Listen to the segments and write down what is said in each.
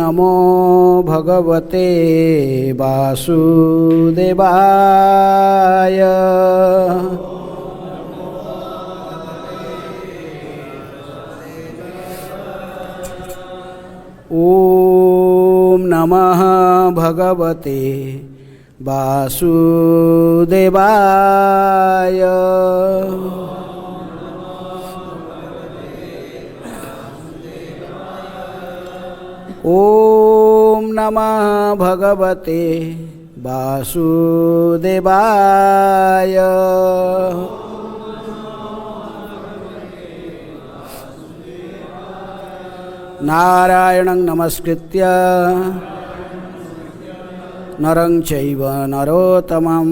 नमो भगवते वासुदेवाय। ॐ नमः भगवते वासुदेवाय। ॐ नमः भगवते वासुदेवाय। नारायणं नमस्कृत्य नरं चैव नरोत्तमं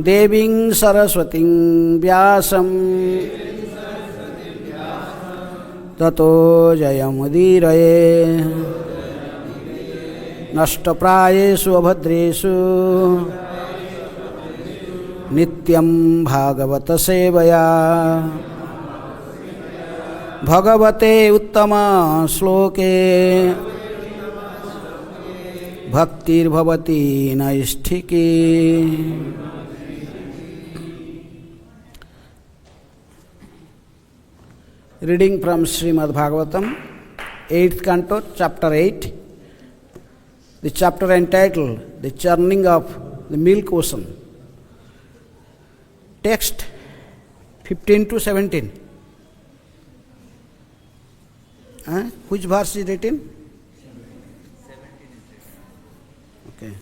देवीं सरस्वतीं व्यासं ततो जयमुदीरये। नष्टप्रायेषु अभद्रेषु नित्यं भागवत सेवया भगवते उत्तम श्लोके भक्तिर्भवति नैष्ठिकी। Reading from Srimad Bhagavatam, 8th canto, chapter 8, the chapter entitled The Churning of the Milk Ocean. Text 15 to 17. Which verse is written? 17.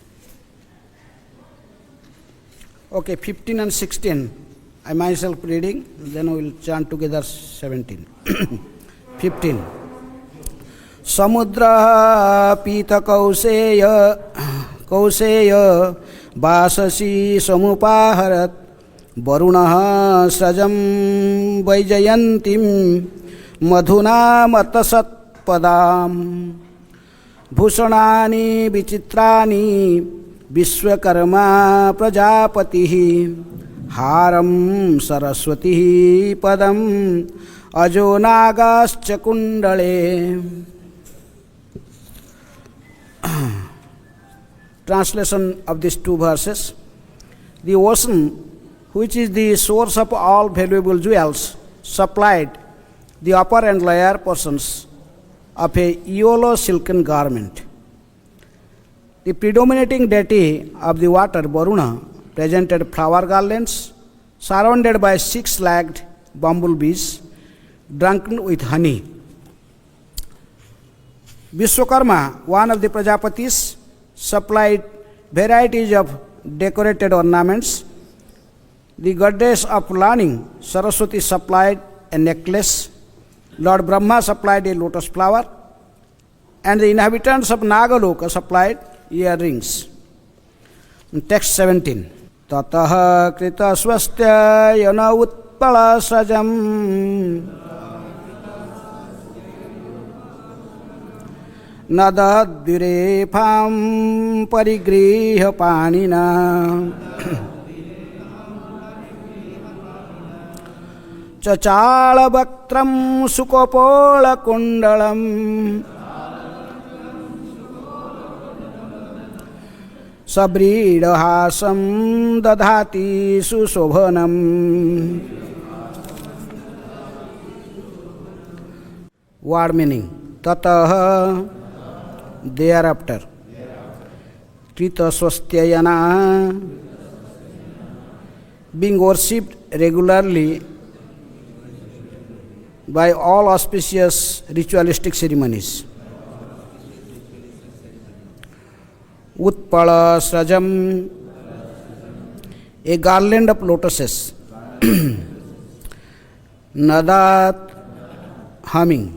Okay, 15 and 16. I myself reading, then we will chant together 17. 15. Samudra pita kauseya vasasi samupaharat varunaha srajam vaijayantim madhuna matasat padam bhushanani vichitrani vishwakarma prajapatihi हारं Saraswati पदम अजो नागाश्च कुंडले. Translation of these two verses. The ocean, which is the source of all valuable jewels, supplied the upper and lower portions of a yellow silken garment. The predominating deity of the water, Varuna, presented flower garlands surrounded by six-legged bumblebees drunken with honey. Vishwakarma, one of the Prajapatis, supplied varieties of decorated ornaments. The goddess of learning, Saraswati, supplied a necklace. Lord Brahma supplied a lotus flower. And the inhabitants of Nagaloka supplied earrings. Text 17. Tataha krita swastya yana utpala sajam nadadvirefam parigriha panina chachala bhaktram sukopola kundalam sabridahasam dadhati susobhanam. Word meaning. Tataha, thereafter. Krita swastyayana, being worshipped regularly by all auspicious ritualistic ceremonies. Utpala srajam, a garland of lotuses. Nadat, humming.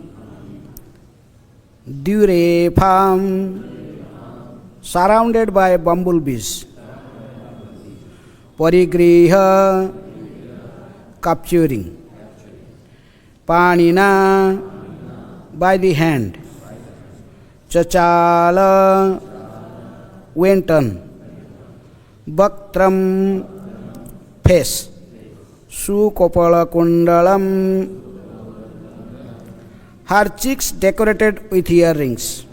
Durefam, surrounded by bumblebees. Parigriha, capturing. Panina, by the hand. Chachala, went on. Bhaktram, face. Sukopala kundalam, her cheeks decorated with earrings.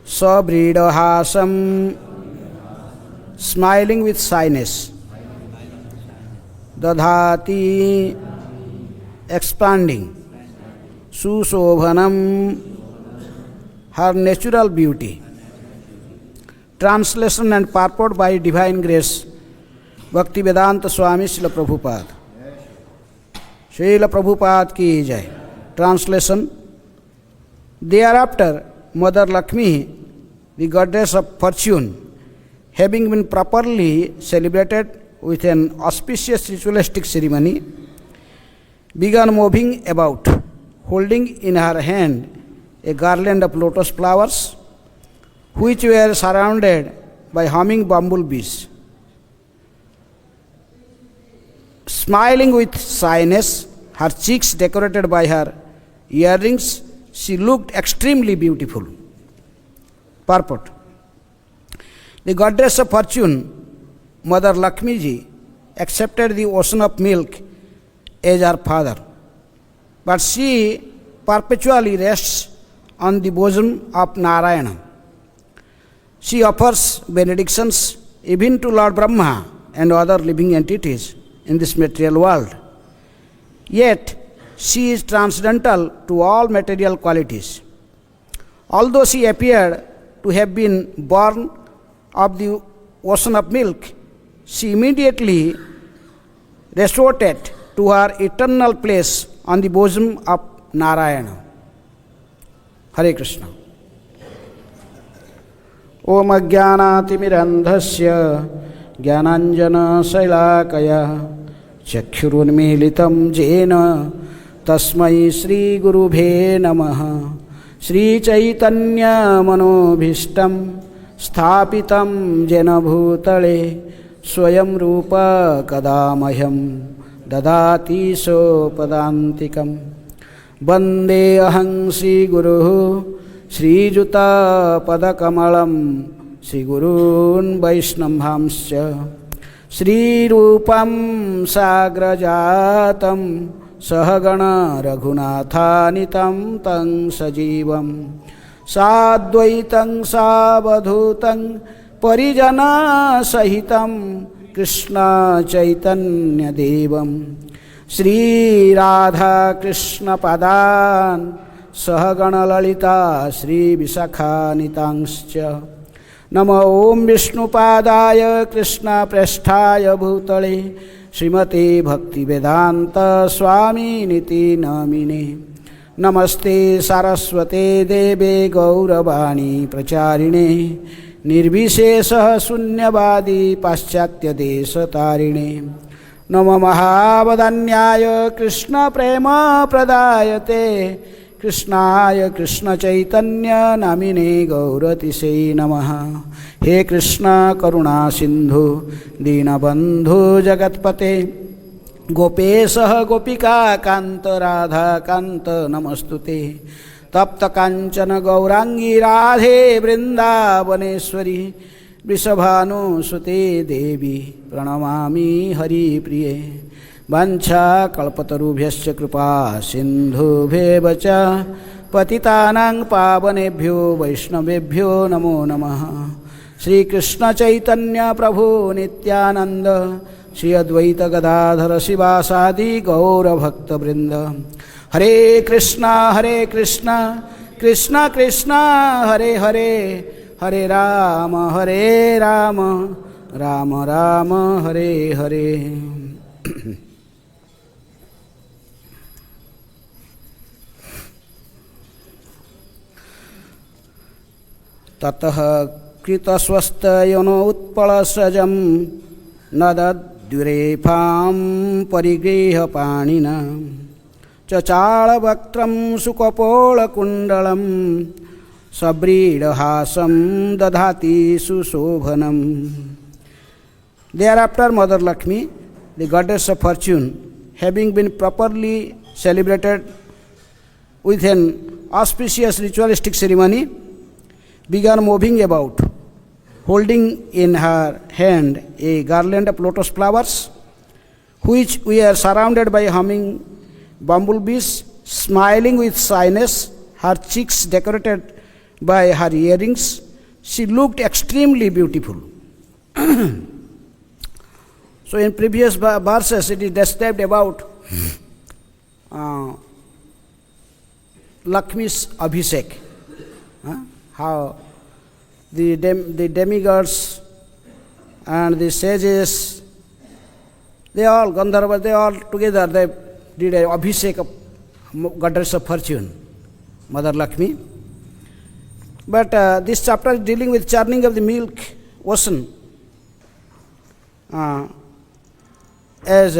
Sabridahasam, smiling with shyness. Dadhati, expanding. Susobhanam, her natural beauty. Translation and purport by Divine Grace, Bhaktivedanta Swami Srila Prabhupada. Srila Prabhupada ki jai. Translation. Thereafter, Mother Lakshmi, the goddess of fortune, having been properly celebrated with an auspicious ritualistic ceremony, began moving about, holding in her hand a garland of lotus flowers, which were surrounded by humming bumblebees. Smiling with shyness, her cheeks decorated by her earrings, she looked extremely beautiful. Purport. The goddess of fortune, Mother Lakshmi ji, accepted the ocean of milk as her father, but she perpetually rests on the bosom of Narayana. She offers benedictions even to Lord Brahma and other living entities in this material world. Yet, she is transcendental to all material qualities. Although she appeared to have been born of the ocean of milk, she immediately resorted to her eternal place on the bosom of Narayana. Hare Krishna. Om Ajnanaatimirandhasya Jnananjana Shailakaya Chakshurunmilitam Jena Tasmai Sri Gurubhe Namaha. Sri Chaitanya Manobhishtam Sthapitam Jena Bhutale Swayam Rupa Kadamahyam Dadati Sopadantikam Bande Ahang Sri Guru Sri Juta Padakamalam Sri Gurun Vaishnavamscha Sri Rupam Sagrajatam Sahagana Raghunathanitam Tang Sajivam Sadvaitam Savadhutam Parijana Sahitam Krishna Chaitanya Devam Sri Radha Krishna Padan Sahagana Lalita Sri Visakhanitamscha Namo Om Vishnu Padaya Krishna Prasthaya Bhutale Srimate Bhaktivedanta Swami Niti Namine Namaste Saraswate Deve Gauravani Pracharine Nirvishesha Sunyavadi Paschatya Desha Tarine Nama Mahavadanyaya Krishna Prema Pradayate Krishnaya Krishna Chaitanya Namine Gauratise Namaha. He Krishna Karuna Sindhu Dinabandhu Jagatpate Gopesha Gopika Kanta Radha Kanta Namastute Tapta Kanchana Gaurangi Radhe Vrindavaneshwari Vrishabhanu Sute Devi Pranamami Hari Priye Vancha kalpatarubhyascha kripa sindhubhyeva cha patitanang pavanebhyo vaishnavebhyo namo namaha. Shri Krishna Chaitanya Prabhu Nityananda Shri Advaita Gadadhara Sivasadi Gaura Bhakta Vrinda. Hare Krishna Krishna Krishna Hare Hare Hare Rama Rama Rama Hare Hare. Tatah kritaswastayano utpalasajam nadadurefam parigreha panina chachala vaktram sukapola kundalam sabridahasam dadhati susobhanam. Thereafter, Mother Lakshmi, the goddess of fortune, having been properly celebrated with an auspicious ritualistic ceremony, began moving about, holding in her hand a garland of lotus flowers, which were surrounded by humming bumblebees. smiling with shyness, her cheeks decorated by her earrings. She looked extremely beautiful. So in previous verses it is described about Lakshmi's Abhishek. How the demigods and the sages, they all, Gandharvas, they all together, they did an Abhishek of goddess of fortune, Mother Lakshmi. But this chapter is dealing with churning of the milk ocean. As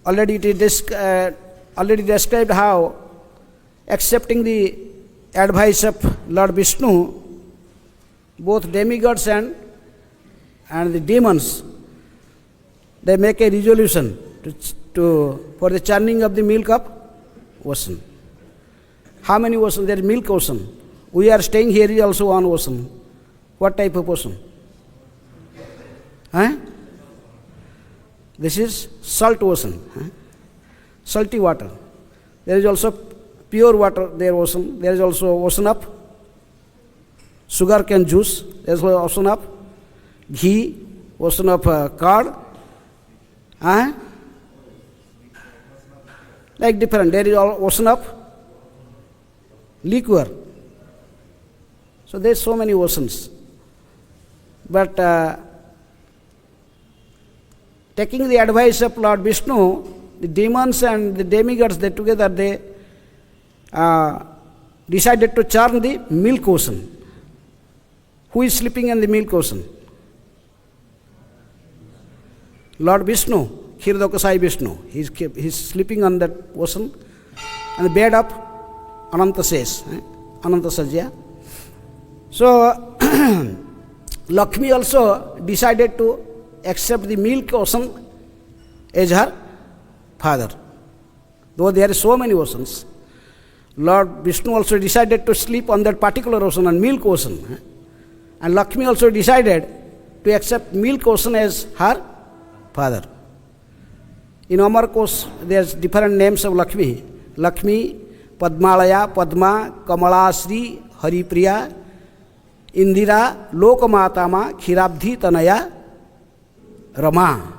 already it is already described how, accepting the advice of Lord Vishnu, both demigods and the demons, they make a resolution for the churning of the milk of ocean. How many oceans? There is milk ocean. We are staying here is also one ocean. What type of ocean? This is salt ocean. Salty water. There is also pure water, there ocean. There is also ocean of sugar cane juice. There is ocean of ghee, ocean of curd. Like different. There is ocean of liquor. So there are so many oceans. But taking the advice of Lord Vishnu, the demons and the demigods, they together, they decided to churn the milk ocean. Who is sleeping in the milk ocean? Lord Vishnu, Kshirodakashayi Vishnu. He's sleeping on that ocean, on the bed of Anantasesa, Anantasajya. So Lakshmi also decided to accept the milk ocean as her father. Though there are so many oceans, Lord Vishnu also decided to sleep on that particular ocean, on milk ocean. And Lakshmi also decided to accept milk ocean as her father. In Amarkos, there's different names of Lakshmi. Lakshmi, Padmalaya, Padma, Kamalasri, Haripriya, Indira, Lokamatama, Khirabdhi Tanaya, Rama,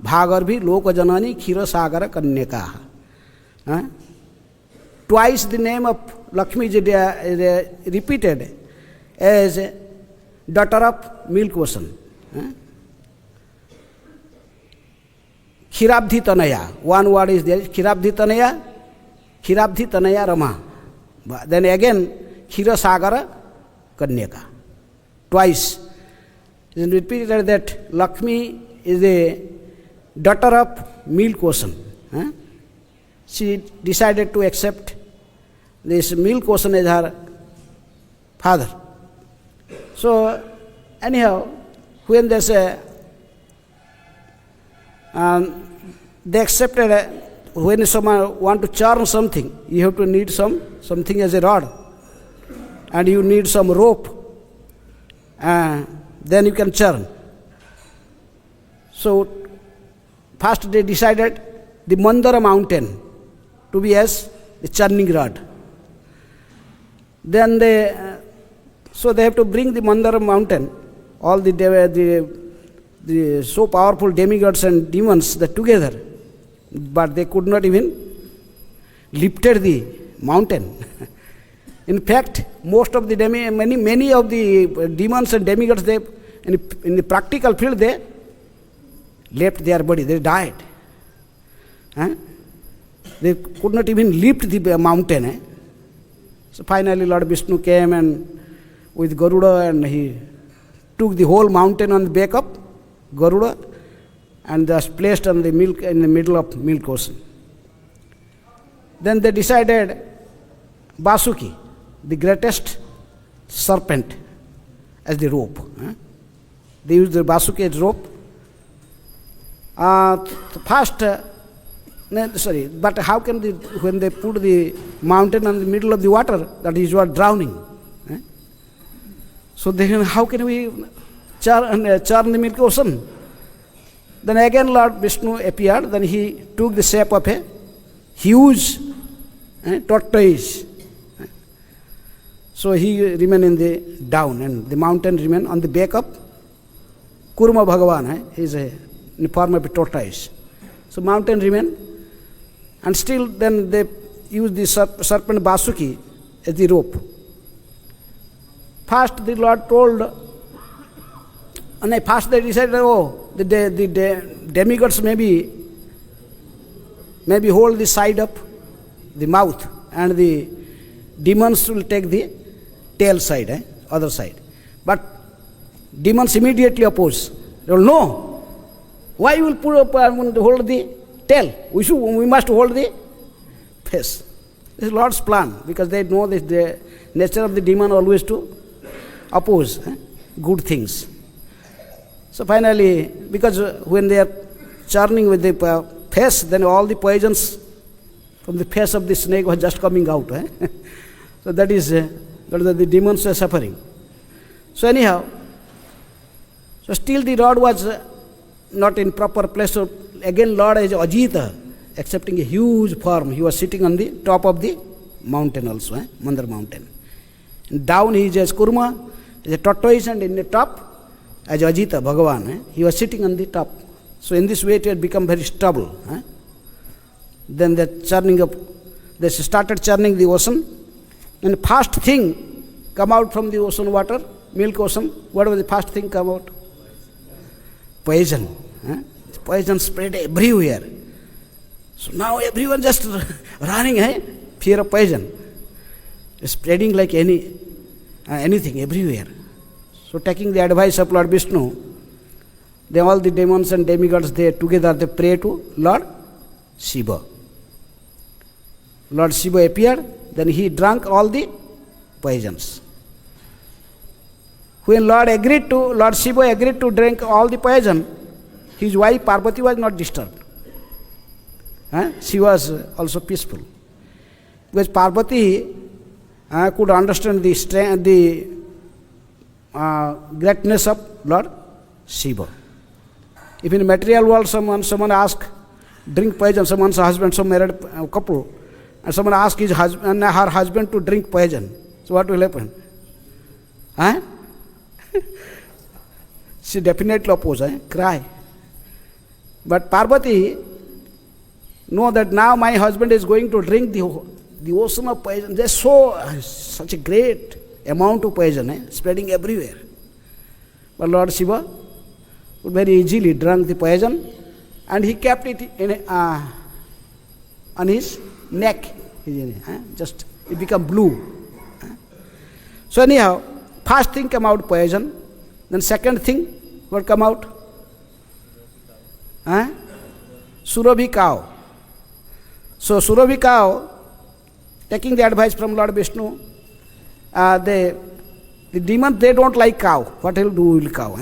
Bhagarvi, Lokajanani, Khirasagar Kanyaka. Twice the name of Lakshmi is repeated as daughter of milk ocean. Khirabdhi Tanaya, one word is there, Khirabdhi Tanaya Rama. Then again, Khirasagara Kanyaka. Twice. It is repeated that Lakshmi is the daughter of milk ocean. She decided to accept this milk ocean as her father. So, anyhow, when there's they accepted, when someone want to churn something, you have to need something as a rod, and you need some rope, then you can churn. So, first they decided the Mandara mountain to be as the churning rod. Then they have to bring the Mandara mountain, all the so powerful demigods and demons that together, but they could not even lifted the mountain. In fact, most of the many of the demons and demigods, they in the practical field, they left their body, they died. They could not even lift the mountain. So finally Lord Vishnu came and with Garuda, and he took the whole mountain on the back of Garuda and just placed on the milk in the middle of milk ocean. Then they decided Vasuki, the greatest serpent, as the rope. They used the Vasuki as rope. But how can when they put the mountain on the middle of the water, that is, you are drowning. So how can we churn the milk ocean? Then again Lord Vishnu appeared, then he took the shape of a huge tortoise. So he remained in the down, and the mountain remained on the back of Kurma Bhagavan. He is in the form of a tortoise. So mountain remained, and still then they used the serpent Basuki as the rope. First the Lord told, and first they decided, oh, the demigods maybe hold the side up, the mouth, and the demons will take the tail side, other side. But demons immediately oppose. They will, no, why you will hold the tail? We must hold the face. This is Lord's plan, because they know that the nature of the demon always to oppose good things. So finally, because when they are churning with the face, then all the poisons from the face of the snake was just coming out. So that is the demons were suffering. So anyhow, so still the Lord was not in proper place. So again Lord is Ajita, accepting a huge form. He was sitting on the top of the mountain also, Mandar mountain. And down he is as Kurma, as a tortoise, and in the top as Ajita, Bhagavan. He was sitting on the top. So in this way it had become very stable. Then they started churning the ocean, and first thing come out from the ocean water, milk ocean, what was the first thing come out? Poison. Poison spread everywhere. So now everyone just running, fear of poison. Spreading like anything everywhere. So taking the advice of Lord Vishnu, then all the demons and demigods, they pray to Lord Shiva. Lord Shiva appeared, then he drank all the poisons. When Lord Shiva agreed to drink all the poison, his wife Parvati was not disturbed. She was also peaceful. Because Parvati could understand the strength, the greatness of Lord Shiva. If in the material world someone asks, drink poison, someone's husband, some married couple, and someone asks his husband, her husband to drink poison, so what will happen? She definitely oppose, cry. But Parvati know that now my husband is going to drink the ocean of poison. They saw such a great amount of poison spreading everywhere. But Lord Shiva would very easily drink the poison, and he kept it on his neck. Just it became blue. So anyhow, first thing come out poison, then second thing what come out? Surabhi cow. So Surabhi cow, taking the advice from Lord Vishnu, the demons, they don't like cow. What he'll do with cow?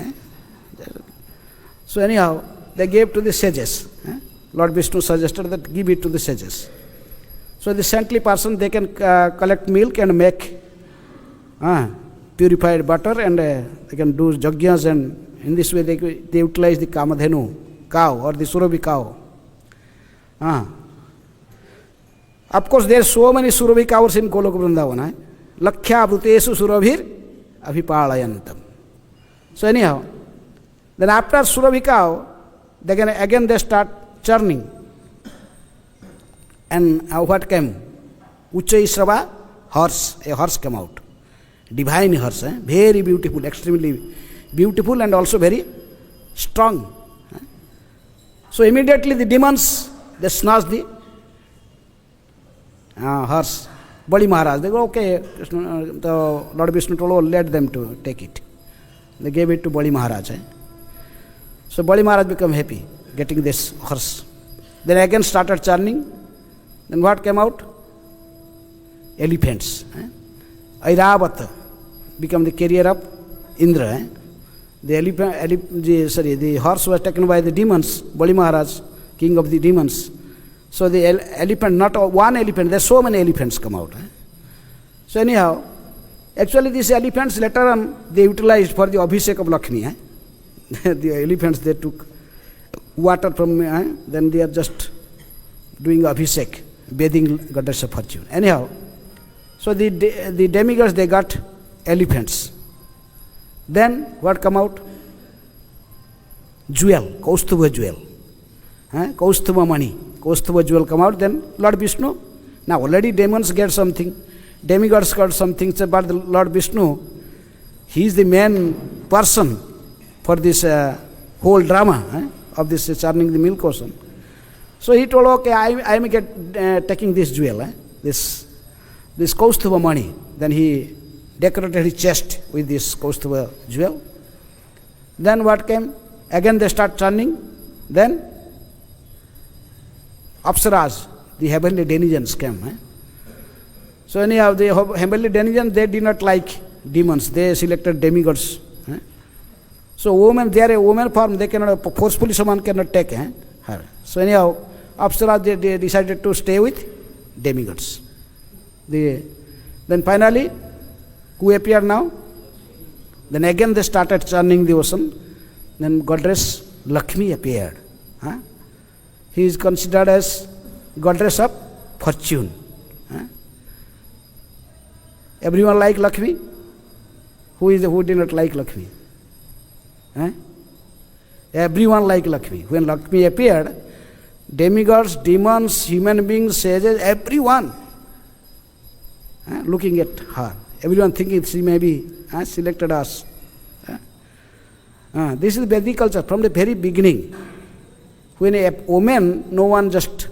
So anyhow, they gave to the sages. Lord Vishnu suggested that give it to the sages. So the saintly person, they can collect milk and make purified butter, and they can do yajnas, and in this way they utilize the Kamadhenu cow or the Surabhi cow. Of course, there are so many Surabhi cows in Goloka Vrindavan. Lakhya Bhutesu Surabhir Abhipalayantam. So anyhow, then after Surabhi cow, again they start churning. And what came? Uchaisrava horse. A horse came out. Divine horse. Very beautiful, extremely beautiful, and also very strong. So immediately the demons, they snatched the horse. Bali Maharaj, they go, okay, the Lord Vishnu told, let them to take it. They gave it to Bali Maharaj. So Bali Maharaj became happy getting this horse. Then again started churning. Then what came out? Elephants. Airavat became the carrier of Indra. The horse was taken by the demons, Bali Maharaj, king of the demons. So the elephant, not one elephant, there are so many elephants come out. So anyhow, actually these elephants later on, they utilized for the Abhishek of Lakshmi. The elephants they took water from, then they are just doing abhishek, bathing goddess of fortune. Anyhow, so the demigods, they got elephants. Then what come out? Jewel, Kaustubha jewel. Kaustubha money, Kaustubha jewel come out. Then Lord Vishnu, now already demons get something, demigods got something, but the Lord Vishnu, he is the main person for this whole drama of this churning the milk ocean. So he told, okay, I am taking this jewel, this Kaustubha money. Then he decorated his chest with this Kaustubha jewel. Then what came? Again they start churning. Then Apsaras, the heavenly denizens came. So anyhow, the heavenly denizens, they did not like demons. They selected demigods. So women, they are a woman form, they cannot, forcefully someone cannot take her. So anyhow, Apsaras, they decided to stay with demigods. Then finally, who appeared now? Then again they started churning the ocean. Then goddess Lakshmi appeared. He is considered as goddess of fortune. Everyone like Lakshmi? Who did not like Lakshmi? Everyone like Lakshmi. When Lakshmi appeared, demigods, demons, human beings, sages, everyone looking at her. Everyone thinking she may be selected us. This is Vedic culture from the very beginning. When a woman, no one just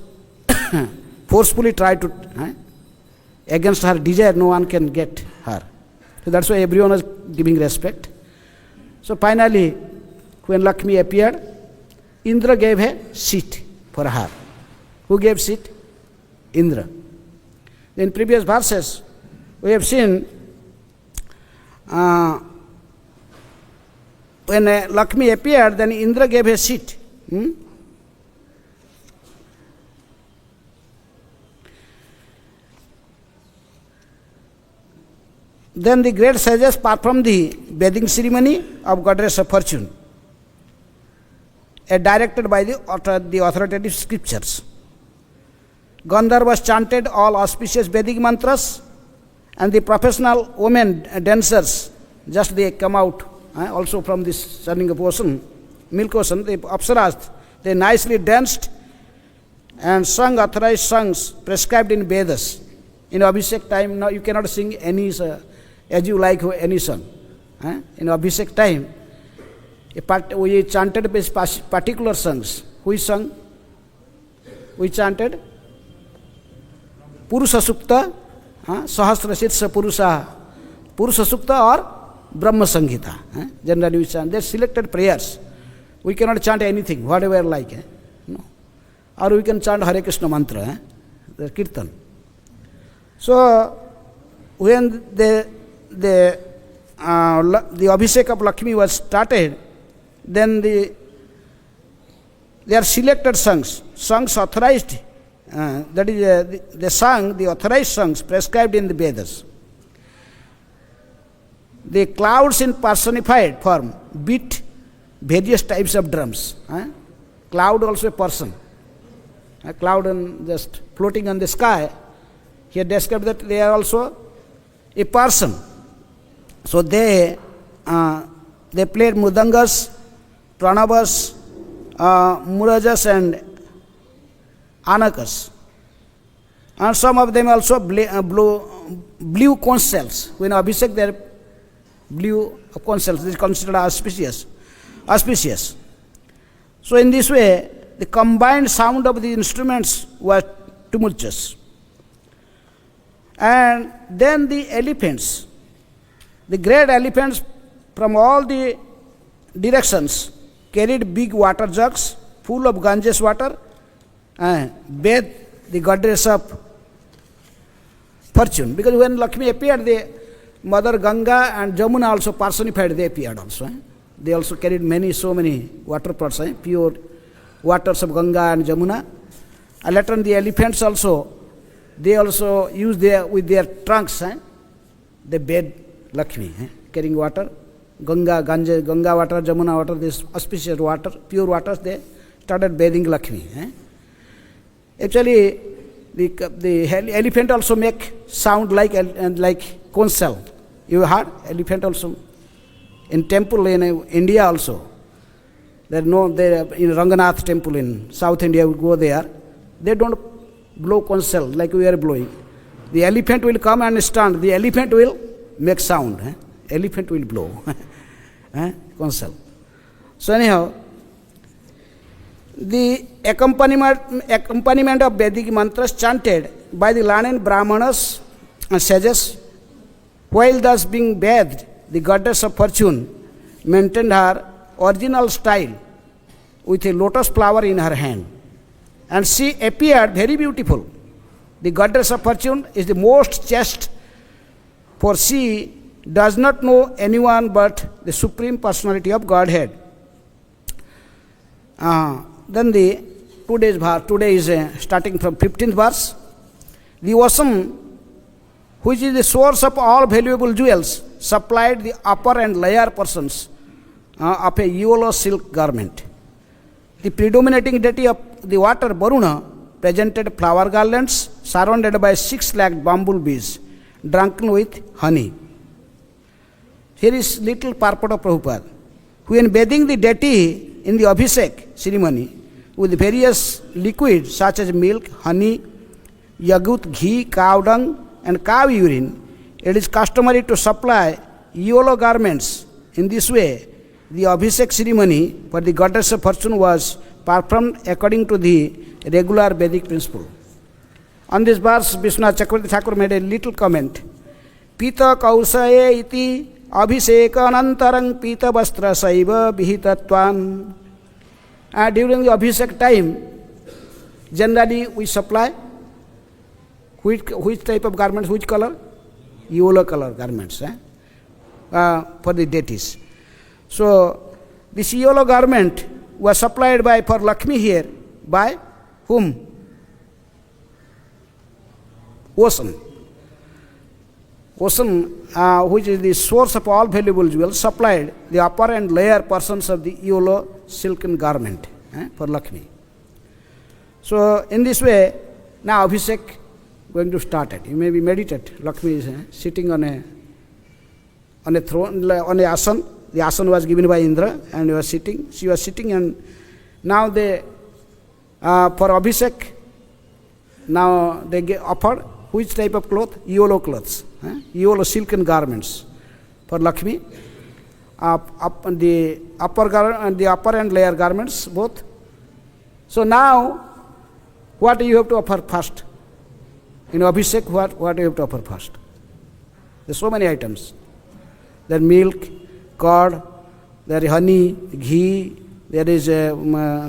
forcefully try to, against her desire, no one can get her. So that's why everyone is giving respect. So finally, when Lakshmi appeared, Indra gave a seat for her. Who gave seat? Indra. In previous verses, we have seen when Lakshmi appeared, then Indra gave a seat. Then the great sages performed the bathing ceremony of goddess of fortune, directed by the authoritative scriptures. Gandharvas chanted all auspicious Vedic mantras, and the professional women dancers, just they come out also from this churning of ocean, milk ocean, the Apsaras, they nicely danced and sung authorized songs prescribed in Vedas. In Abhishek time, now you cannot sing any as you like any song. In Abhishek time, we chanted particular songs. Which song? We chanted Purusha Sukta, Sahasra Sitsa Purusha, Purusha Sukta or Brahma Sanghita. Generally we chant. They selected prayers. We cannot chant anything, whatever like. No. Or we can chant Hare Krishna mantra, the Kirtan. So when the Abhishek of Lakshmi was started, then they are selected songs authorized, that is they sang the authorized songs prescribed in the Vedas. The clouds in personified form beat various types of drums. Cloud also a person. A cloud just floating on the sky. He described that they are also a person. So they played mrudangas, pranavas, murajas and anakas. And some of them also blew conch shells. When Abhishek they blew conch shells. This is considered auspicious. So in this way, the combined sound of the instruments was tumultuous. And then the elephants, the great elephants from all the directions carried big water jugs full of Ganges water and bathed the goddess of fortune. Because when Lakshmi appeared, the Mother Ganga and Jamuna also personified, they appeared also. They also carried so many water pots, pure waters of Ganga and Jamuna. And later on the elephants also, they also use with their trunks, they bathed Lakshmi, carrying water, Ganga water, Jamuna water, this auspicious water, pure waters, they started bathing Lakshmi. Actually, the elephant also make sound like conch shell. You heard elephant also in temple in India also. There in Ranganath temple in South India. We go there. They don't blow conch shell like we are blowing. The elephant will come and stand. The elephant will make sound. Elephant will blow. Conch shell. So anyhow, the accompaniment of Vedic mantras chanted by the learned Brahmanas and sages, while thus being bathed, the goddess of fortune maintained her original style with a lotus flower in her hand. And she appeared very beautiful. The goddess of fortune is the most chaste, for she does not know anyone but the Supreme Personality of Godhead. Then the today is starting from 15th verse. The ocean, which is the source of all valuable jewels, supplied the upper and lower portions of a yellow silk garment. The predominating deity of the water, Varuna, presented flower garlands surrounded by 6 lakh bumblebees, drunken with honey. Here is little purport of Prabhupada. When bathing the deity in the Abhishek ceremony with various liquids such as milk, honey, yagut, ghee, cow dung, and cow urine, it is customary to supply yellow garments. In this way, the Abhishek ceremony for the goddess of fortune was performed according to the regular Vedic principle. On this verse, Vishwanath Chakravarti Thakur made a little comment. Pita kausaye iti abhishekanantarang pita vastra saiva vihitatvan. During the Abhishek time, generally we supply which type of garments, which color? Yellow color garments for the deities. So, this yellow garment was supplied for Lakshmi here by whom? Ocean. Ocean, which is the source of all valuable jewels, supplied the upper and lower portions of the yellow silken garment for Lakshmi. So, in this way, now Abhishek going to start it. You may be meditate. Lakshmi is sitting on a throne, on a asan. The asan was given by Indra, and he was sitting. She was sitting, and now they for Abhishek. Now they offered which type of cloth? Yellow clothes, yellow silken garments for Lakshmi. The upper and lower garments both. So now, what do you have to offer first? In Abhishek, what do you have to offer first? There are so many items. There is milk, curd, there is honey, ghee, there is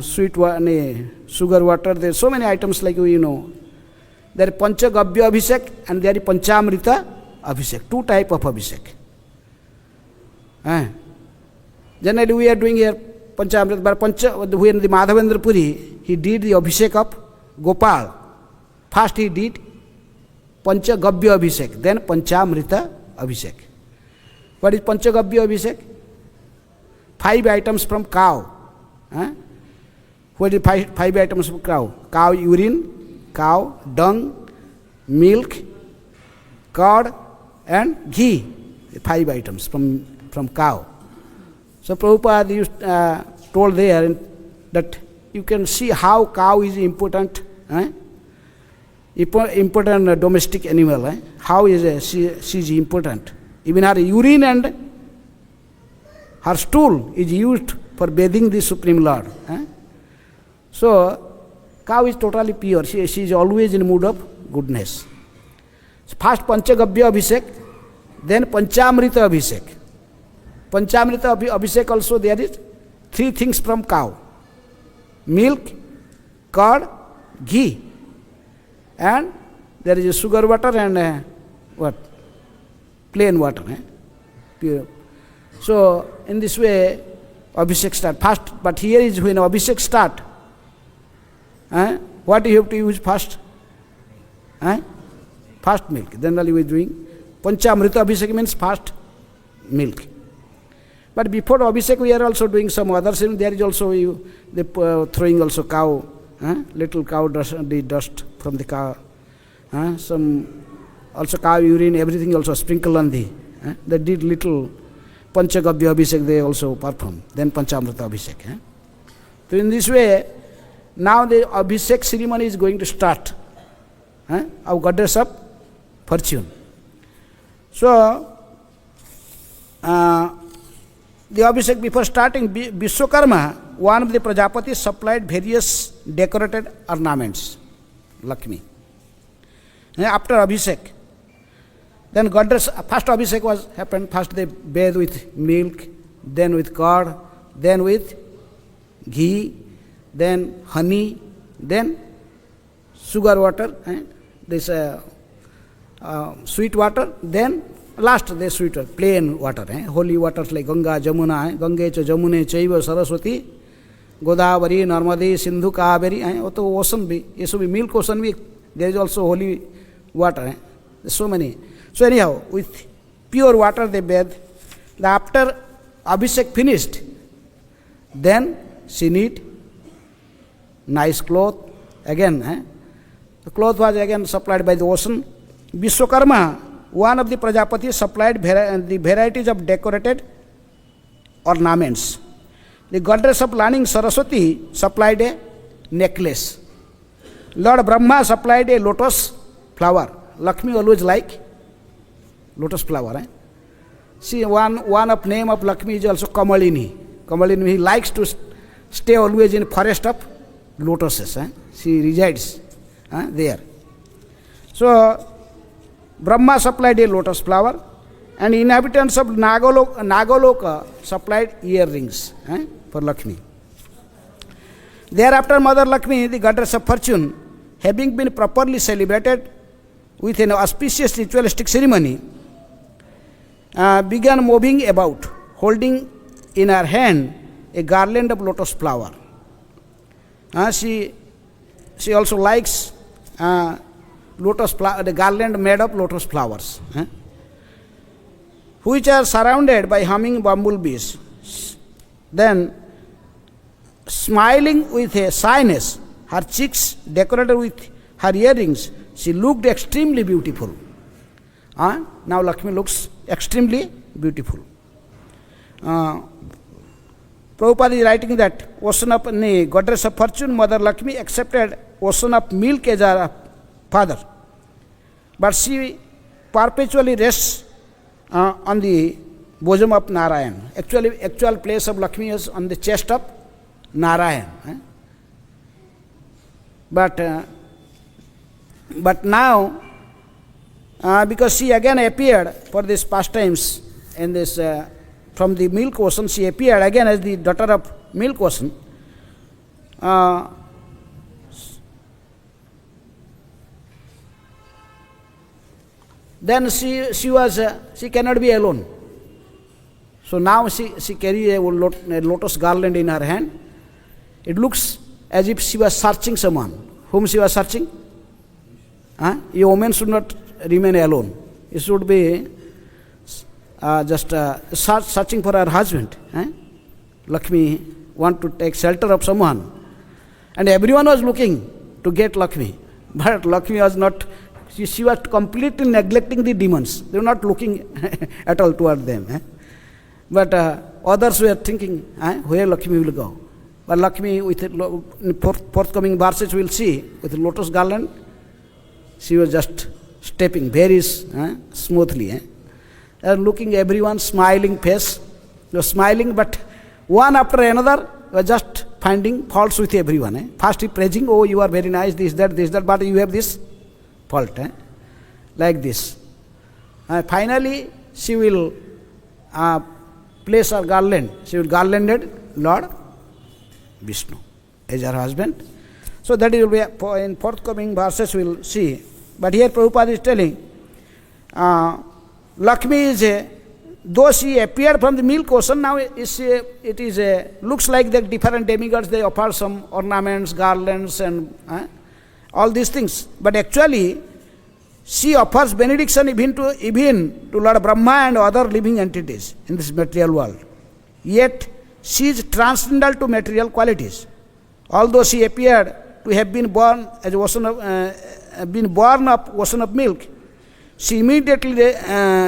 sweet sugar water. There are so many items like you know. There is Panchagabhya Abhishek and there is Panchamrita Abhishek. 2 types of Abhishek. Generally we are doing here Panchamrita, but when the Madhavendra Puri, he did the Abhishek of Gopal. First he did Panchagabhya Abhishek, then Panchamrita Abhishek. What is Panchagabhya Abhishek? 5 items from cow. What is 5 items from cow? Cow urine, cow dung, milk, curd, and ghee. 5 items from cow. So Prabhupada told there that you can see how cow is important, important domestic animal. How is she is important. Even her urine and her stool is used for bathing the Supreme Lord. So cow is totally pure. She is always in mood of goodness. So first Panchagabhya Abhishek, then Panchamrita Abhishek. Panchamrita Abhishek also there is 3 things from cow. Milk, curd, ghee. And there is a sugar water and what? Plain water. Pure. So in this way Abhishek start. First, but here is when Abhishek start. What do you have to use first? First milk. Generally we are doing Panchamrita Abhishek means first milk. But before Abhishek, we are also doing some other ceremony. There is also throwing also cow, little cow dust, the dust from the cow, some also cow urine, everything also sprinkle on the. They did little Panchagavya Abhishek, they also perform. Then Panchamrita Abhishek. So in this way, now the Abhishek ceremony is going to start. Of goddess of fortune. So, the Abhishek before starting, Vishwakarma, one of the Prajapatis supplied various decorated ornaments, Lakshmi. After Abhishek, then goddess, first Abhishek was happened, first they bathed with milk, then with curd, then with ghee, then honey, then sugar water, this sweet water, then last the sweet water, plain water, holy waters like Ganga, Jamuna, Gange cha Jamune Chaiva Saraswati, Godavari, Narmade, Sindhu, Kaveri, ocean be, yes, so milk ocean be, there is also holy water, so many. So anyhow, with pure water they bathe. After Abhishek finished, then she need nice cloth, again, the cloth was again supplied by the ocean. Vishwakarma, one of the Prajapatis, supplied the varieties of decorated ornaments. The goddess of learning, Saraswati, supplied a necklace. Lord Brahma supplied a lotus flower. Lakshmi always like lotus flower. See, one of name of Lakshmi is also Kamalini. Kamalini, he likes to stay always in forest of lotuses. She resides there. So, Brahma supplied a lotus flower, and inhabitants of Nagaloka supplied earrings for Lakshmi. Thereafter, Mother Lakshmi, the goddess of fortune, having been properly celebrated with an auspicious ritualistic ceremony, began moving about, holding in her hand a garland of lotus flower. She also likes lotus flower, the garland made of lotus flowers, which are surrounded by humming bumblebees. Then, smiling with a shyness, her cheeks decorated with her earrings, she looked extremely beautiful. Now Lakshmi looks extremely beautiful. Prabhupada is writing that ocean of goddess of fortune, Mother Lakshmi, accepted ocean of milk as her father, but she perpetually rests on the bosom of Narayan. Actual place of Lakshmi is on the chest of Narayan. But now, because she again appeared for these pastimes in this from the milk ocean, she appeared again as the daughter of milk ocean. Then she cannot be alone. So now she carries a lotus garland in her hand. It looks as if she was searching someone. Whom she was searching? A woman should not remain alone. It should be just searching for her husband. Lakshmi want to take shelter of someone. And everyone was looking to get Lakshmi. But Lakshmi was not, she was completely neglecting the demons. They were not looking at all toward them. But others were thinking, where Lakshmi will go. But Lakshmi, with forthcoming verses, we will see, with lotus garland, she was just stepping very smoothly. Looking everyone, smiling face. They were smiling, but one after another were just finding faults with everyone. First he praising, oh, you are very nice, this, that, but you have this fault. Like this. Finally, she will place her garland. She will garlanded Lord Vishnu as her husband. So that will be in forthcoming verses we will see. But here Prabhupada is telling, Lakshmi is though she appeared from the milk ocean, now looks like the different demigods, they offer some ornaments, garlands and all these things. But actually, she offers benediction even to Lord Brahma and other living entities in this material world. yet she is transcendental to material qualities. Although she appeared to have been born as ocean of, ocean of milk, she immediately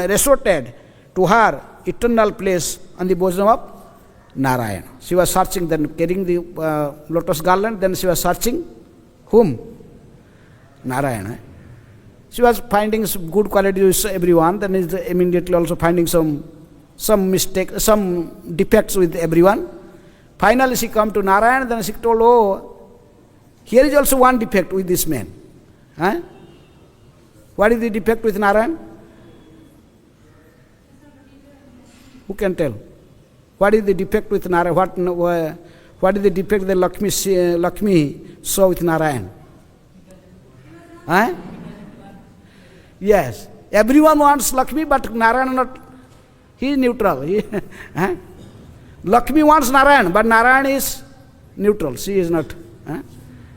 resorted to her eternal place on the bosom of Narayana. She was searching, then carrying the lotus garland, then she was searching whom? Narayana. She was finding some good qualities with everyone, then is immediately also finding some mistake, some defects with everyone. Finally she come to Narayana, then she told, oh, here is also one defect with this man. Huh? What is the defect with Narayana? Who can tell? What is the defect with Narayana? What is the defect that Lakshmi saw with Narayana? Huh? Yes. Everyone wants Lakshmi, but Narayana not. He is neutral. Huh? Lakshmi wants Narayana, but Narayana is neutral. She is not. Huh?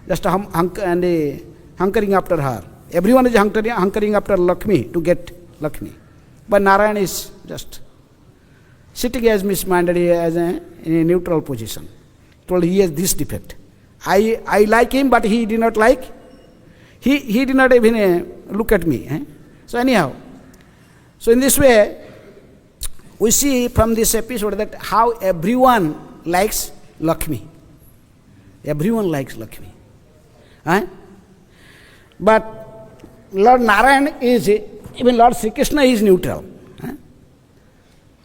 Just hunkering after her. Everyone is hunkering after Lakshmi to get Lakshmi. But Narayana is just sitting as misminded, as in a neutral position. Told he has this defect. I like him, but he did not like. He did not even look at me. So anyhow, so in this way, we see from this episode that how everyone likes Lakshmi. Everyone likes Lakshmi. But Lord Narayana is, even Lord Sri Krishna is neutral.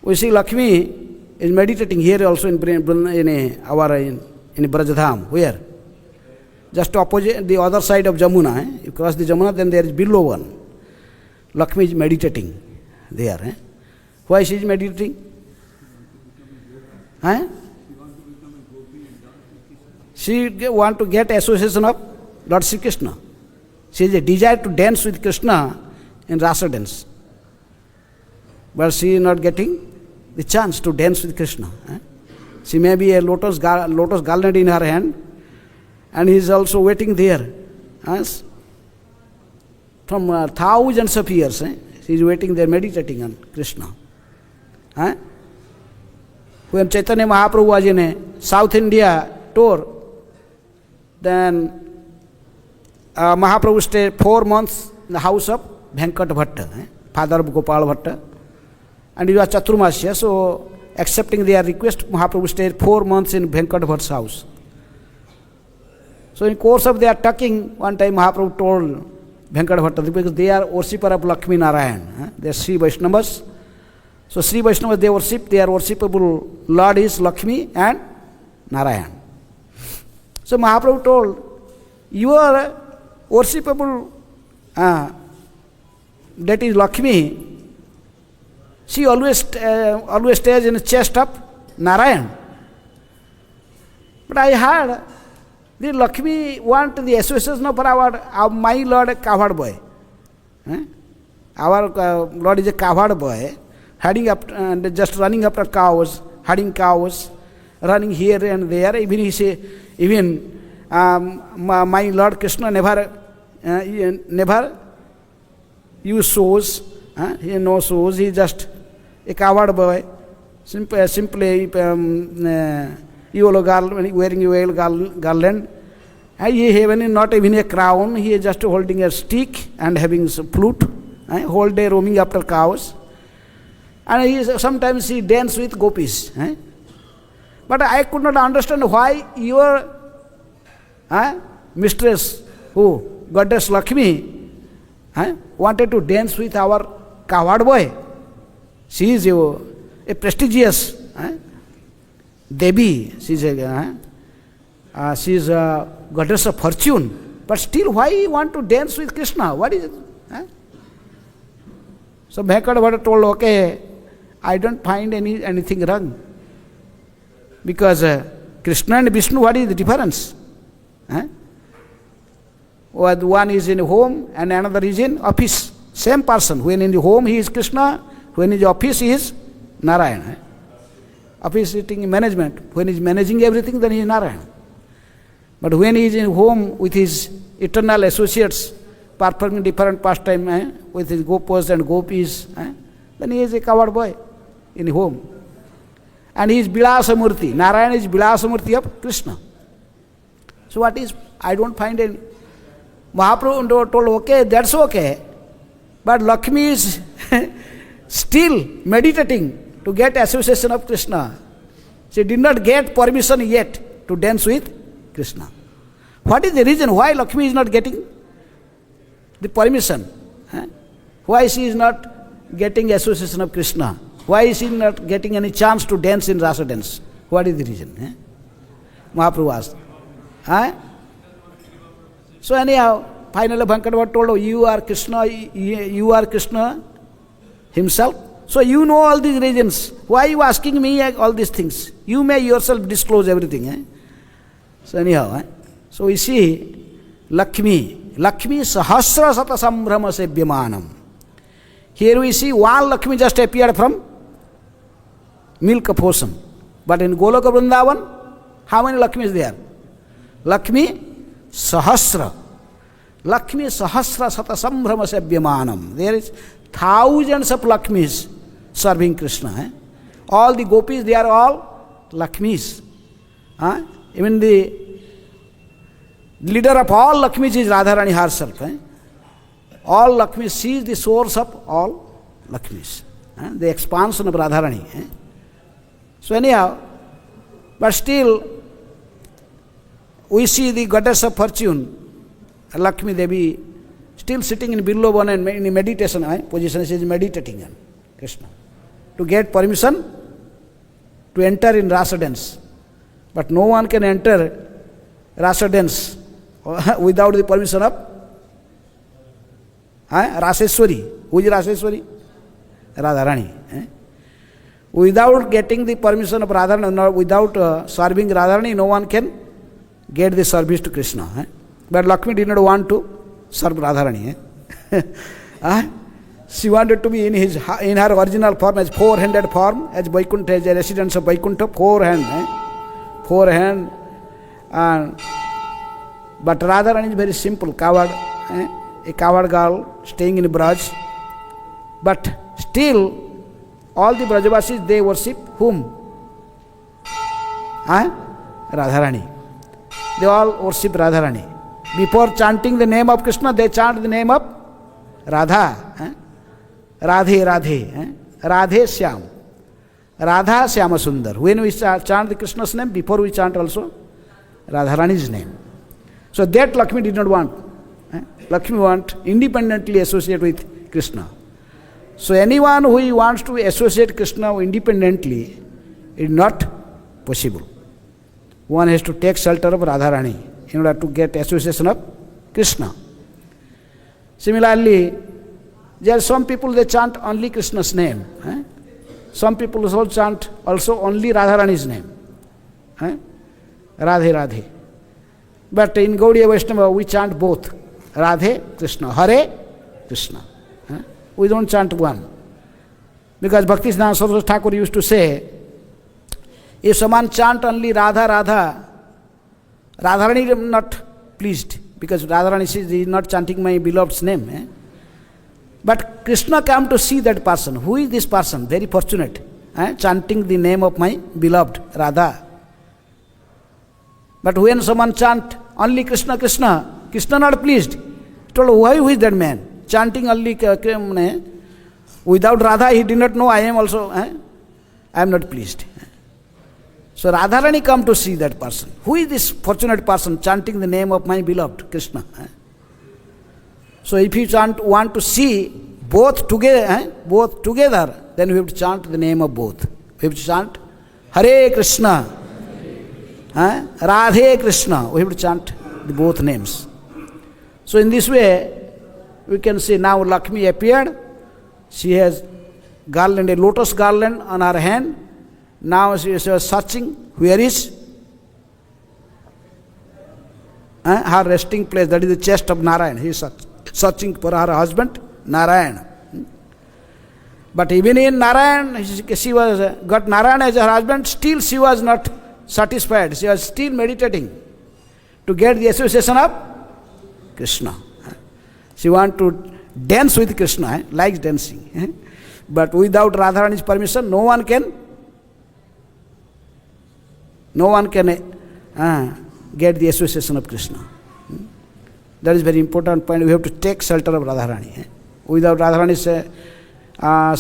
We see Lakshmi is meditating here also in Brajadham. Where? Just opposite, the other side of Jamuna. You cross the Jamuna, then there is below one. Lakshmi is meditating there. Why she is meditating? She want to get association of Lord Sri Krishna. She has a desire to dance with Krishna in rasa dance. But she is not getting the chance to dance with Krishna. She may be a lotus garland in her hand, and he is also waiting there. From thousands of years, she is waiting there, meditating on Krishna. When Chaitanya Mahaprabhu was in a South India tour, then Mahaprabhu stayed 4 months in the house of Venkat Bhatta, father of Gopal Bhatta, and he was Chaturmasya, so accepting their request, Mahaprabhu stayed 4 months in Venkat Bhatta's house. So in course of their talking, one time Mahaprabhu told Venkat Bhatta, because they are worshipper of Lakshmi Narayan, they are Sri Vaishnavas. So Sri Vaishnavas, they worship, their worshipable Lord is Lakshmi and Narayan. So Mahaprabhu told, your worshipable, that is Lakshmi, she always stays in the chest of Narayan. But I heard the Lakshmi want the association of my Lord cowherd boy. Our Lord is a cowherd boy, herding up, just running after cows, herding cows, running here and there. Even he say, my Lord Krishna never use shoes. He no shoes. He just a cowherd boy, simply yellow garland, wearing yellow garland. He having not even a crown. He is just holding a stick and having some flute. Whole day roaming after cows. And sometimes he dance with gopis. But I could not understand why your mistress, who goddess Lakshmi, wanted to dance with our cowherd boy. She is a prestigious Devi. She is a goddess of fortune. But still, why you want to dance with Krishna? What is it? So Venkat Bhatta told, okay, I don't find anything wrong. Because Krishna and Vishnu, what is the difference? One is in home and another is in office. Same person. When in the home he is Krishna, when in the office he is Narayana. Office sitting in management. When he is managing everything, then he is Narayana. But when he is in home with his eternal associates, performing different pastime with his gopas and gopis, then he is a cowherd boy in home. and he is Vilasa Murti. Narayana is Vilasa Murti of Krishna. So what is, I don't find any. Mahaprabhu told, okay, that's okay, but Lakshmi is still meditating to get association of Krishna. She did not get permission yet to dance with Krishna. What is the reason why Lakshmi is not getting the permission? Why she is not getting association of Krishna? Why is she not getting any chance to dance in rasa dance? What is the reason? Mahaprabhu asked. So anyhow, finally Bhankadeva told, oh, you are Krishna himself. So you know all these reasons. Why are you asking me all these things? You may yourself disclose everything. So anyhow, so we see Lakshmi Sahasra Sata Sambhrama Sebhyamanam. Here we see one Lakshmi just appeared from milk of ocean. But in Goloka Vrindavan, how many Lakshmi is there? Lakshmi Sahasra Sata Sambhrama Sebhyamanam. There is thousands of Lakshmis serving Krishna. All the gopis, they are all Lakshmis. Even the leader of all Lakshmis is Radharani herself. All Lakshmis, she is the source of all Lakshmis. The expansion of Radharani. So anyhow, but still, we see the goddess of fortune, Lakshmi Devi, still sitting in Billovan and in meditation position. She is meditating on Krishna to get permission to enter in rasa dance. But no one can enter rasa dance without the permission of Raseswari. Who is Raseswari? Radharani. Without getting the permission of Radharani, without serving Radharani, no one can get the service to Krishna. But Lakshmi did not want to serve Radharani. She wanted to be in her original form, as four-handed form, as Vaikuntha, as a residence of Vaikuntha, four hand. But Radharani is very simple, coward, a coward girl staying in Braj. But still, all the Brajavasis, they worship whom? Radharani. They all worship Radharani. Before chanting the name of Krishna, they chant the name of Radha. Radhe, Radhe. Radhe Syam. Radha Syama Sundar. When we chant the Krishna's name, before we chant also Radharani's name. So that Lakshmi did not want. Lakshmi want independently associate with Krishna. So anyone who wants to associate Krishna independently is not possible. One has to take shelter of Radharani in order to get association of Krishna. Similarly, there are some people, they chant only Krishna's name. Some people also chant also only Radharani's name. Radhe, Radhe. But in Gaudiya Vaishnava, we chant both. Radhe, Krishna. Hare, Krishna. We don't chant one. Because Bhaktisiddhanta Saraswati Thakur used to say, if someone chant only Radha, Radha, Radharani is not pleased, because Radharani is not chanting my beloved's name. But Krishna come to see that person. Who is this person? Very fortunate. Chanting the name of my beloved, Radha. But when someone chant only Krishna, Krishna, Krishna not pleased. He told, why, who is that man? Chanting only without Radha, he did not know I am also, I am not pleased. So Radharani come to see that person. Who is this fortunate person chanting the name of my beloved Krishna? So if you want to see both together, then we have to chant the name of both. We have to chant Hare Krishna, Radhe Krishna. We have to chant the both names. So in this way, we can see now Lakshmi appeared. She has garland, a lotus garland on her hand. Now she is searching where is her resting place. That is the chest of Narayan. He is searching for her husband, Narayan. But even in Narayan, she was got Narayan as her husband. Still she was not satisfied. She was still meditating to get the association of Krishna. She wants to dance with Krishna, likes dancing. But without Radharani's permission, no one can no one can get the association of Krishna. That is very important point. We have to take shelter of Radharani. Without Radharani's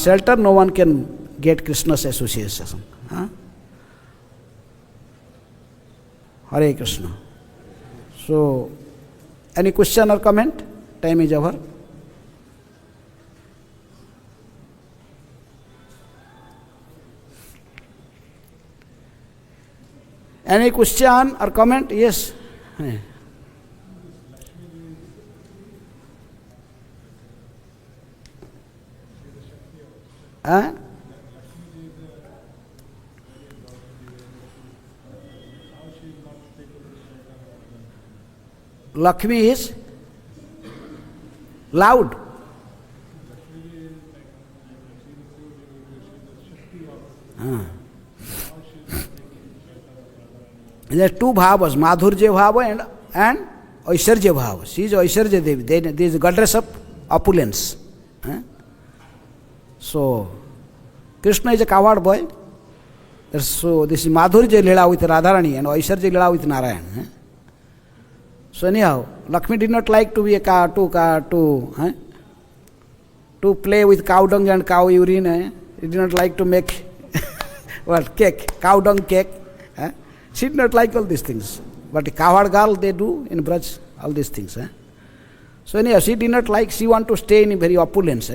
shelter, no one can get Krishna's association. Hare Krishna. So, any question or comment? Time is over. Any question or comment? Yes. Lakshmi is loud. There are two bhavas, Madhurya bhava and Aishwarya bhava. She is Aishwarya Devi. There is a goddess of opulence. So, Krishna is a coward boy. So, this is Madhurya Leela with Radharani and Aishwarya Leela with Narayan. So, anyhow, Lakshmi did not like to be a cow, to play with cow dung and cow urine. He did not like to make what, cake, cow dung cake. She did not like all these things. But a cowherd girl, they do in Braj, all these things. So anyhow, she did not like, she want to stay in a very opulent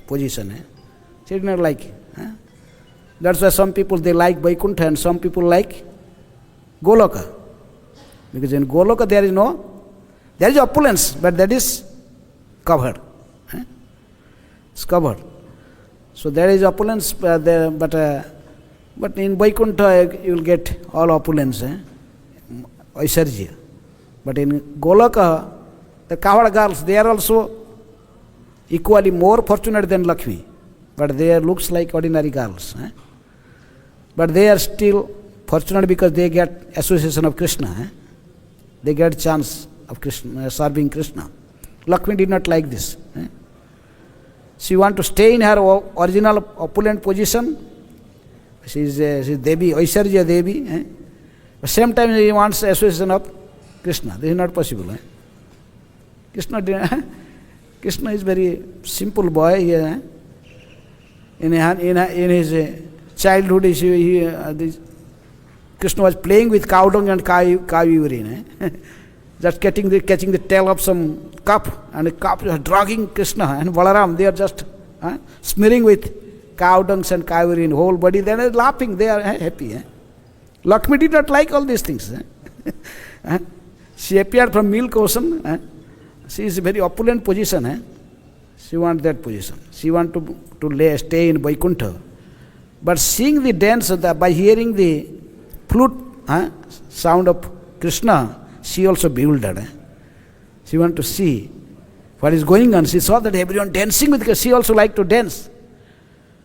position. She did not like it. That's why some people, they like Vaikuntha and some people like Goloka. Because in Goloka there is opulence, but that is covered. It's covered. So there is opulence, but in Vaikuntha you will get all opulence, Aishwarya. But in Goloka, the cowherd girls, they are also equally more fortunate than Lakshmi. But they looks like ordinary girls. But they are still fortunate because they get association of Krishna. They get chance of Krishna, serving Krishna. Lakshmi did not like this. She want to stay in her original opulent position. She is Devi, Aishwarya Devi. At the same time, she wants association of Krishna. This is not possible. Krishna is very simple boy. In his childhood, Krishna was playing with cow dung and cow urine. Just catching the tail of some cup, and the cup was dragging Krishna and Balaram. They are just smearing with cow dung and cow urine whole body. They are laughing. They are happy. Lakshmi did not like all these things. She appeared from milk ocean. She is a very opulent position. She wants that position. She wants to stay in Vaikuntha. But seeing the dance, by hearing the flute sound of Krishna, she also bewildered. She wanted to see what is going on. She saw that everyone dancing with Krishna. She also liked to dance.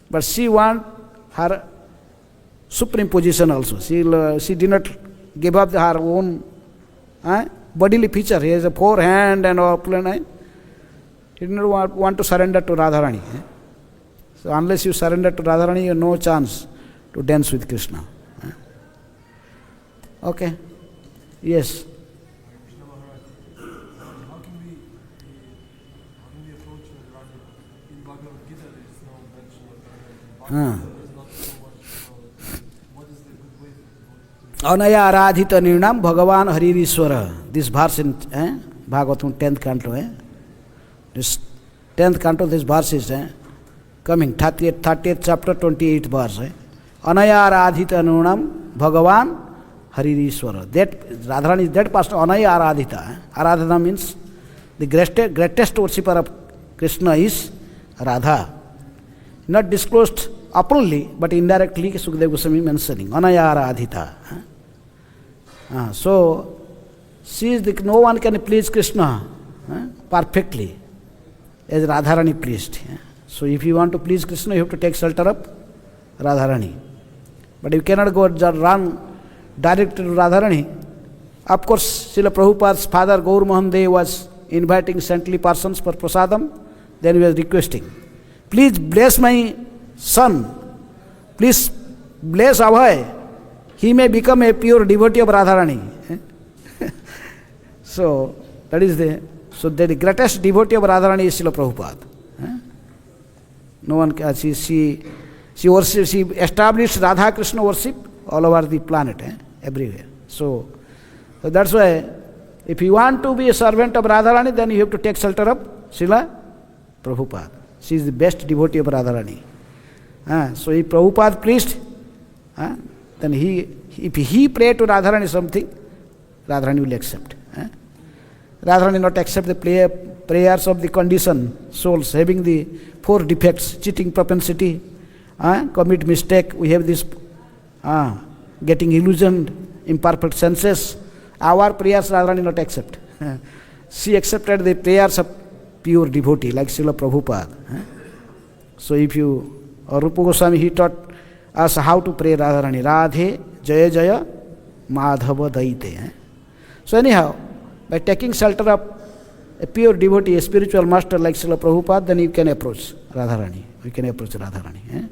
But she want her supreme position also. She did not give up her own bodily feature. He has a forehand and opulent. He did not want to surrender to Radharani. So unless you surrender to Radharani, you have no chance to dance with Krishna. Okay. Yes. How can we approach Radha? In Bhagavad Gita there is no mention of Radha. There is not so much. What is the good way to Anaya Aradhita Nirnam Bhagavan Haririshwara. This verse in Bhagavatam 10th canto. This 10th canto, this verse is coming, 30th chapter, 28th verse. Anaya Aradhita Nirnam Bhagavan Haririshwara. That Radharani is that pastor, Anaya Aradhita. Aradhana means the greatest worshipper of Krishna is Radha. Not disclosed openly, but indirectly Sukadeva Goswami mentioning. Anaya Aradhita. So, she is no one can please Krishna perfectly as Radharani pleased. So, if you want to please Krishna, you have to take shelter of Radharani. But you cannot go run direct to Radharani. Of course, Srila Prabhupada's father Gaur Mohan Dev was inviting saintly persons for prasadam. Then he was requesting, please bless my son. Please bless Abhay. he may become a pure devotee of Radharani. So that is the greatest devotee of Radharani is Srila Prabhupada. No one can, she established Radha Krishna worship all over the planet, everywhere. So that's why if you want to be a servant of Radharani, then you have to take shelter of Srila Prabhupada. She is the best devotee of Radharani. So if Prabhupada preached, then if he pray to Radharani something, Radharani will accept. Radharani not accept the prayers of the conditioned souls having the 4 defects: cheating propensity, commit mistake, we have this getting illusioned, imperfect senses. Our prayers Radharani not accept. She accepted the prayers of pure devotee like Srila Prabhupada. So if Rupa Goswami, he taught us how to pray Radharani. Radhe Jaya Jaya Madhava Daite. So anyhow, by taking shelter of a pure devotee, a spiritual master like Srila Prabhupada, then you can approach Radharani. We can approach Radharani.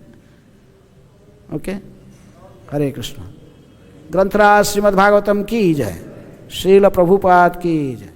Okay? Hare Krishna. ग्रंथराज Shrimad Bhagavatam की जय, श्रील प्रभुपाद की जय।